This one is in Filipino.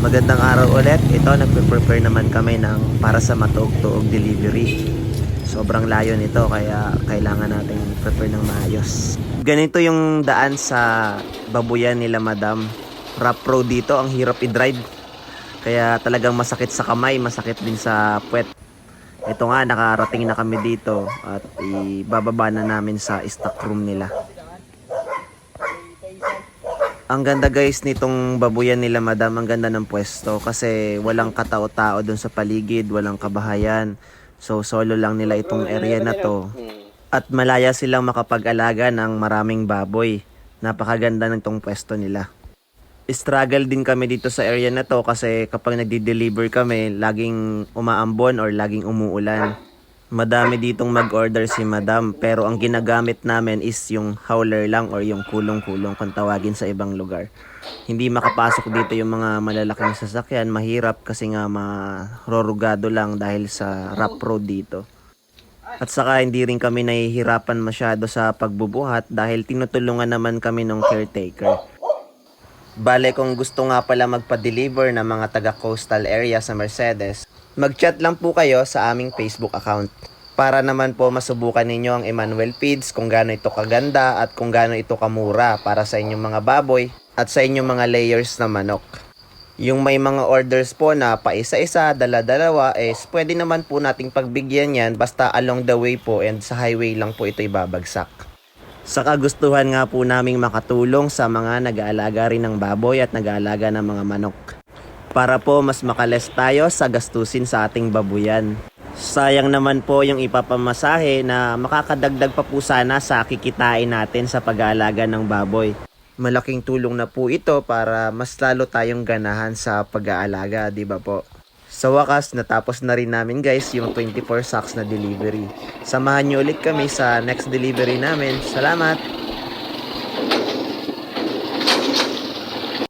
Magandang araw ulit. Ito, nagpe-prepare naman kami ng para sa matuog-tuog delivery. Sobrang layo nito kaya kailangan natin prepare ng maayos. Ganito yung daan sa babuyan nila Madam. Rough road dito, ang hirap i-drive. Kaya talagang masakit sa kamay, masakit din sa puwet. Ito nga, nakarating na kami dito at ibababa na namin sa stock room nila. Ang ganda guys nitong babuyan nila Madam, ang ganda ng pwesto kasi walang katao-tao dun sa paligid, walang kabahayan. So solo lang nila itong area na to. At malaya silang makapag-alaga ng maraming baboy. Napakaganda ng itong pwesto nila. Struggle din kami dito sa area na to kasi kapag nagdi-deliver kami, laging umaambon or laging umuulan. Madami ditong mag-order si Madam pero ang ginagamit namin is yung hauler lang or yung kulong-kulong kung tawagin sa ibang lugar. Hindi makapasok dito yung mga malalaking sasakyan, mahirap kasi nga marorugado lang dahil sa rough road dito. At saka hindi rin kami nahihirapan masyado sa pagbubuhat dahil tinutulungan naman kami ng caretaker. Bale kung gusto nga pala magpa-deliver ng mga taga-coastal area sa Mercedes, mag-chat lang po kayo sa aming Facebook account para naman po masubukan ninyo ang Emmanuel Feeds kung gaano ito kaganda at kung gaano ito kamura para sa inyong mga baboy at sa inyong mga layers na manok. Yung may mga orders po na pa isa-isa, dala-dalawa, pwede naman po nating pagbigyan yan basta along the way po and sa highway lang po ito ibabagsak. Sa kagustuhan nga po naming makatulong sa mga nag-aalaga rin ng baboy at nag-aalaga ng mga manok. Para po mas makales tayo sa gastusin sa ating babuyan. Sayang naman po yung ipapamasahe na makakadagdag pa po sana sa kikitain natin sa pag-aalaga ng baboy. Malaking tulong na po ito para mas lalo tayong ganahan sa pag-aalaga, di ba po? Sa wakas, natapos na rin namin guys yung 24 sacks na delivery. Samahan nyo ulit kami sa next delivery namin. Salamat!